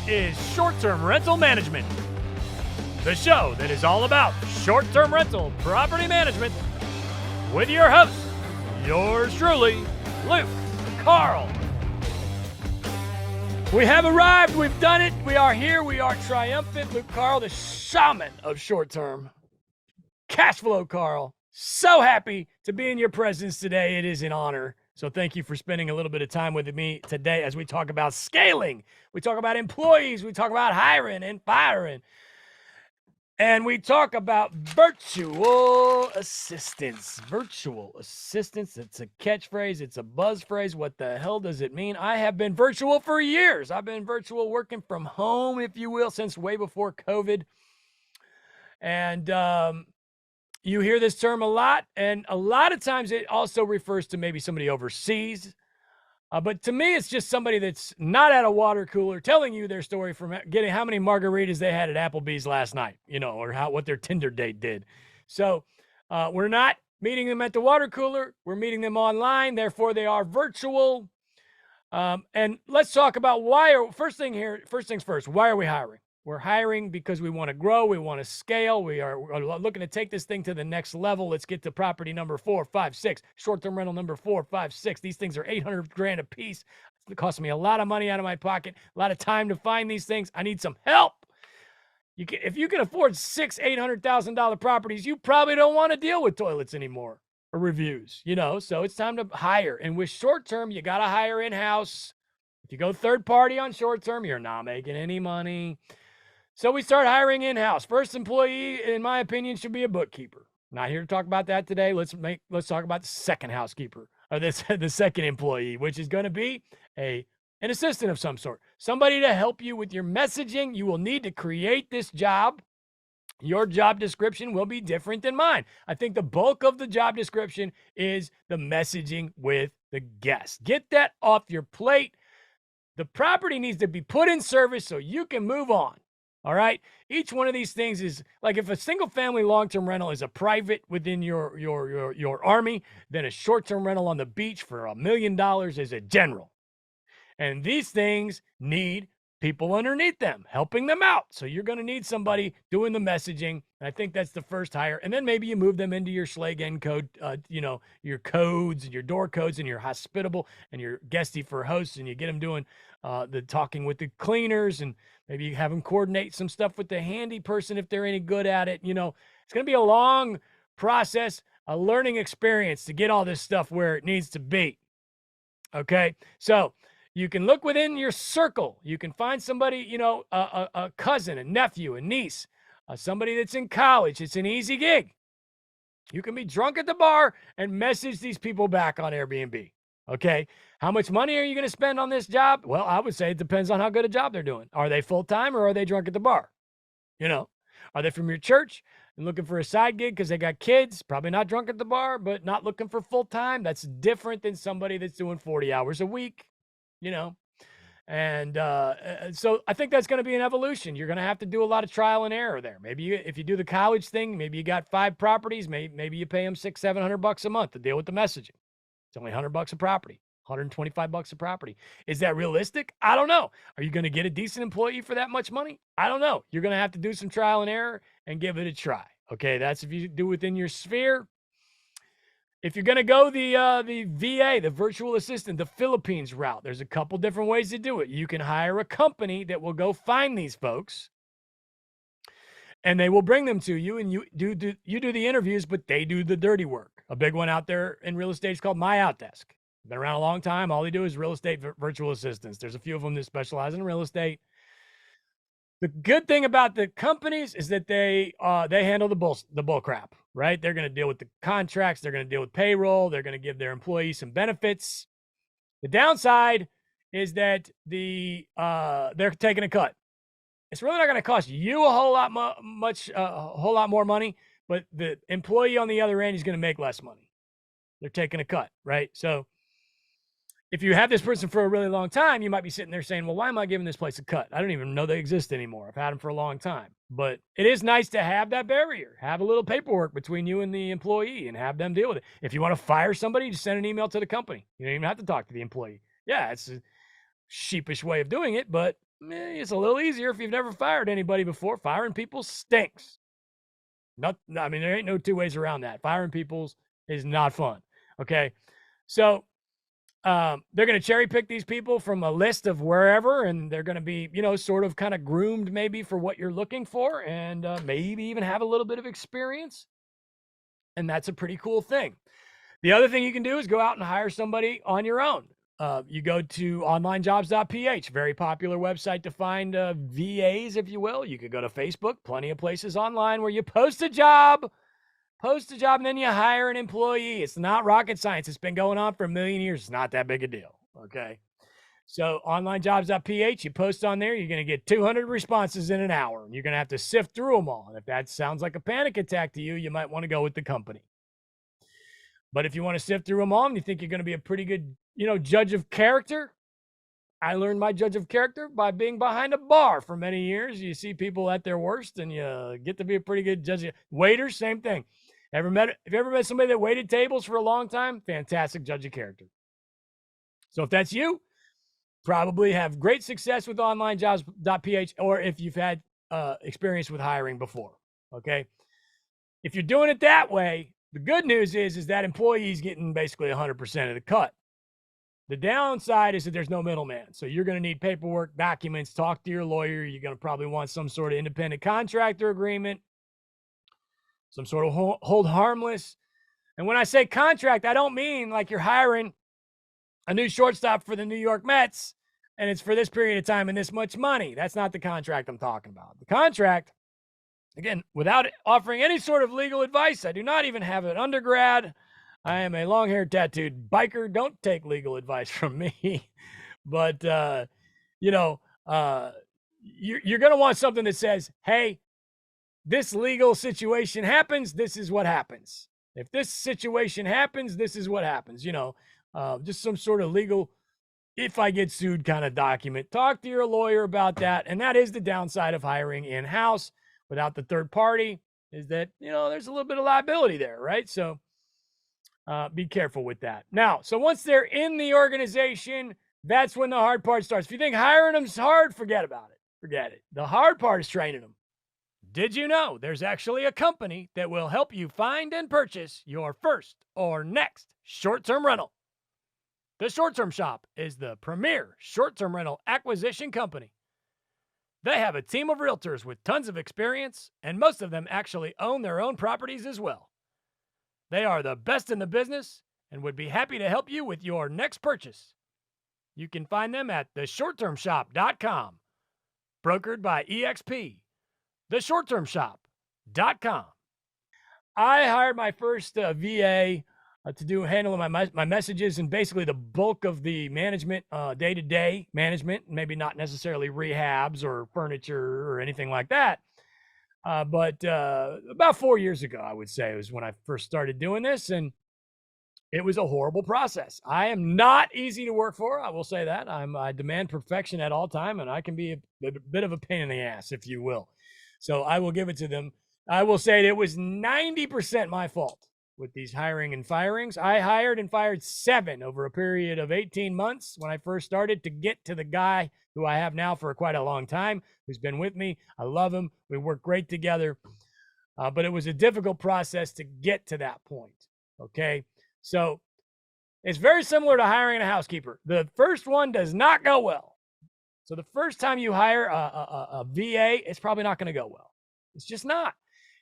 is Short-Term Rental Management, the show that is all about short-term rental property management with your host, yours truly, Luke Carl. We have arrived. We've done it. We are here. We are triumphant. Luke Carl, the shaman of short-term cash flow. Carl, so happy to be in your presence today. It is an honor. So thank you for spending a little bit of time with me today as we talk about scaling. We talk about employees. We talk about hiring and firing. And we talk about virtual assistants. Virtual assistants. It's a catchphrase. It's a buzz phrase. What the hell does it mean? I have been virtual for years. I've been virtual working from home, if you will, since way before COVID. And you hear this term a lot. And a lot of times it also refers to maybe somebody overseas. But to me, it's just somebody that's not at a water cooler telling you their story from getting how many margaritas they had at Applebee's last night, or what their Tinder date did. So we're not meeting them at the water cooler. We're meeting them online. Therefore, they are virtual. And let's talk about first things first, why are we hiring? We're hiring because we want to grow. We want to scale. We're looking to take this thing to the next level. Let's get to property number 4, 5, 6, short-term rental number 4, 5, 6. These things are $800,000 a piece. It costs me a lot of money out of my pocket, a lot of time to find these things. I need some help. If you can afford $600,000, $800,000 properties, you probably don't want to deal with toilets anymore or reviews, so it's time to hire. And with short-term, you got to hire in-house. If you go third-party on short-term, you're not making any money. So we start hiring in-house. First employee, in my opinion, should be a bookkeeper. Not here to talk about that today. Let's talk about the second housekeeper, or the second employee, which is going to be an assistant of some sort. Somebody to help you with your messaging. You will need to create this job. Your job description will be different than mine. I think the bulk of the job description is the messaging with the guests. Get that off your plate. The property needs to be put in service so you can move on. All right. Each one of these things is like if a single family long-term rental is a private within your army, then a short-term rental on the beach for $1 million is a general. And these things need people underneath them, helping them out. So you're going to need somebody doing the messaging. And I think that's the first hire. And then maybe you move them into your Schlagen code, your codes and your door codes, and you're hospitable and you're guesty for hosts, and you get them doing the talking with the cleaners, and maybe you have them coordinate some stuff with the handy person if they're any good at it. It's going to be a long process, a learning experience to get all this stuff where it needs to be. Okay. So you can look within your circle. You can find somebody, a cousin, a nephew, a niece, somebody that's in college. It's an easy gig. You can be drunk at the bar and message these people back on Airbnb. Okay. How much money are you going to spend on this job? Well, I would say it depends on how good a job they're doing. Are they full-time or are they drunk at the bar? Are they from your church and looking for a side gig because they got kids? Probably not drunk at the bar, but not looking for full-time. That's different than somebody that's doing 40 hours a week. And so I think that's going to be an evolution. You're going to have to do a lot of trial and error there. Maybe if you do the college thing, maybe you got 5 properties, maybe you pay them $600-$700 a month to deal with the messaging. It's only $100 a property, $125 a property. Is that realistic? I don't know. Are you going to get a decent employee for that much money? I don't know. You're going to have to do some trial and error and give it a try. Okay, that's if you do within your sphere. If you're going to go the VA, the virtual assistant, the Philippines route, there's a couple different ways to do it. You can hire a company that will go find these folks, and they will bring them to you, and you do the interviews, but they do the dirty work. A big one out there in real estate is called My Outdesk. Been around a long time. All they do is real estate virtual assistants. There's a few of them that specialize in real estate. The good thing about the companies is that they handle the bull crap, right? They're going to deal with the contracts. They're going to deal with payroll. They're going to give their employees some benefits. The downside is that they're taking a cut. It's really not going to cost you a whole lot more money, but the employee on the other end is going to make less money. They're taking a cut, right? So if you have this person for a really long time, you might be sitting there saying, well, why am I giving this place a cut? I don't even know they exist anymore. I've had them for a long time. But it is nice to have that barrier, have a little paperwork between you and the employee and have them deal with it. If you want to fire somebody, just send an email to the company. You don't even have to talk to the employee. Yeah, it's a sheepish way of doing it, but it's a little easier if you've never fired anybody before. Firing people stinks. I mean, there ain't no two ways around that. Firing people is not fun. Okay. So they're going to cherry pick these people from a list of wherever, and they're going to be, sort of kind of groomed maybe for what you're looking for, and maybe even have a little bit of experience. And that's a pretty cool thing. The other thing you can do is go out and hire somebody on your own. You go to onlinejobs.ph, very popular website to find VAs, if you will. You could go to Facebook, plenty of places online where you post a job, and then you hire an employee. It's not rocket science. It's been going on for a million years. It's not that big a deal, okay? So onlinejobs.ph, you post on there, you're going to get 200 responses in an hour, and you're going to have to sift through them all. And if that sounds like a panic attack to you, you might want to go with the company. But if you want to sift through them all and you think you're going to be a pretty good, judge of character, I learned my judge of character by being behind a bar for many years. You see people at their worst and you get to be a pretty good judge. Waiters, same thing. Have you ever met somebody that waited tables for a long time? Fantastic judge of character. So if that's you, probably have great success with onlinejobs.ph, or if you've had experience with hiring before, okay? If you're doing it that way, the good news is that employee's getting basically 100% of the cut. The downside is that there's no middleman. So you're going to need paperwork, documents, talk to your lawyer. You're going to probably want some sort of independent contractor agreement, some sort of hold harmless. And when I say contract, I don't mean like you're hiring a new shortstop for the New York Mets and it's for this period of time and this much money. That's not the contract I'm talking about. The contract, again, without offering any sort of legal advice, I do not even have an undergrad. I am a long-haired tattooed biker. Don't take legal advice from me. But, you're going to want something that says, hey, this legal situation happens, this is what happens. If this situation happens, this is what happens. Just some sort of legal, if I get sued kind of document. Talk to your lawyer about that. And that is the downside of hiring in-house without the third party, is that, there's a little bit of liability there, right? So be careful with that. Now, so once they're in the organization, that's when the hard part starts. If you think hiring them's hard, forget about it. Forget it. The hard part is training them. Did you know there's actually a company that will help you find and purchase your first or next short-term rental? The Short Term Shop is the premier short-term rental acquisition company. They have a team of realtors with tons of experience, and most of them actually own their own properties as well. They are the best in the business and would be happy to help you with your next purchase. You can find them at theshorttermshop.com, brokered by EXP. Theshorttermshop.com. I hired my first VA to handle my messages and basically the bulk of the management, day-to-day management, maybe not necessarily rehabs or furniture or anything like that. But about 4 years ago, I would say, was when I first started doing this, and it was a horrible process. I am not easy to work for. I will say that. I demand perfection at all time, and I can be a bit of a pain in the ass, if you will. So I will give it to them. I will say it was 90% my fault with these hiring and firings. I hired and fired 7 over a period of 18 months when I first started to get to the guy who I have now for quite a long time, who's been with me. I love him. We work great together. But it was a difficult process to get to that point. Okay. So it's very similar to hiring a housekeeper. The first one does not go well. So the first time you hire a VA, it's probably not going to go well. It's just not.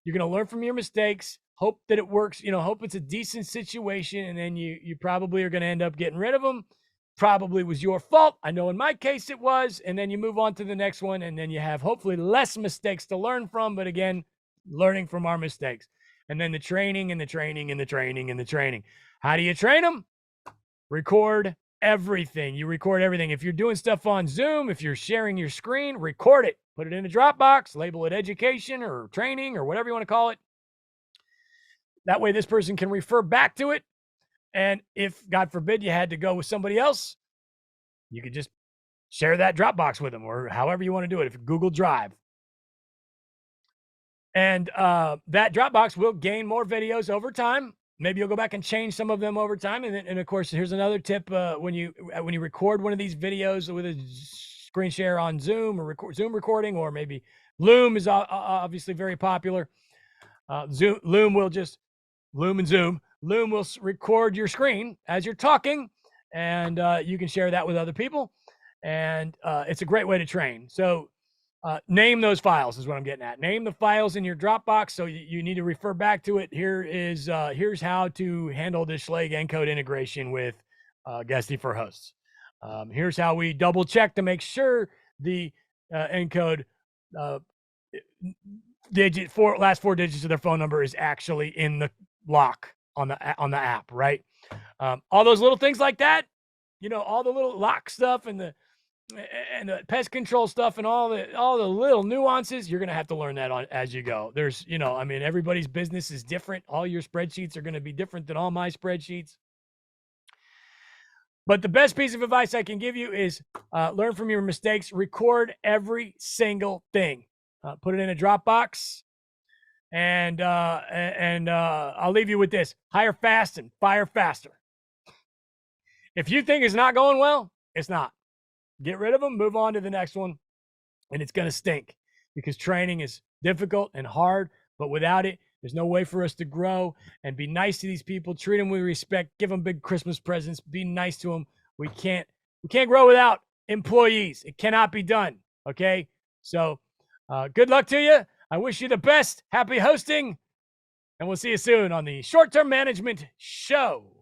You're going to learn from your mistakes, hope that it works, hope it's a decent situation, and then you probably are going to end up getting rid of them. Probably was your fault. I know in my case it was, and then you move on to the next one, and then you have hopefully less mistakes to learn from, but again, learning from our mistakes. And then the training and the training and the training and the training. How do you train them? Record everything. You record everything. If you're doing stuff on Zoom, if you're sharing your screen, record it. Put it in a Dropbox, label it education or training or whatever you want to call it. That way this person can refer back to it. And if, God forbid, you had to go with somebody else, you could just share that Dropbox with them or however you want to do it, if Google Drive. And that Dropbox will gain more videos over time. Maybe you'll go back and change some of them over time. And of course, here's another tip. When you record one of these videos with a screen share on Zoom or Zoom recording, or maybe Loom is obviously very popular. Loom and Zoom. Loom will record your screen as you're talking, and you can share that with other people. And it's a great way to train. So name those files is what I'm getting at. Name the files in your Dropbox. So you need to refer back to it. Here's how to handle the Schlage encode integration with Guesty for hosts. Here's how we double check to make sure the encode last four digits of their phone number is actually in the lock on the app, right? All those little things like that, all the little lock stuff and the pest control stuff and all the little nuances, you're going to have to learn that as you go. There's, everybody's business is different. All your spreadsheets are going to be different than all my spreadsheets. But the best piece of advice I can give you is learn from your mistakes. Record every single thing. Put it in a Dropbox. And I'll leave you with this. Hire fast and fire faster. If you think it's not going well, it's not. Get rid of them, move on to the next one, and it's going to stink because training is difficult and hard, but without it, there's no way for us to grow. And be nice to these people, treat them with respect, give them big Christmas presents, be nice to them. We can't grow without employees. It cannot be done, okay? So good luck to you. I wish you the best. Happy hosting, and we'll see you soon on the Short Term Management Show.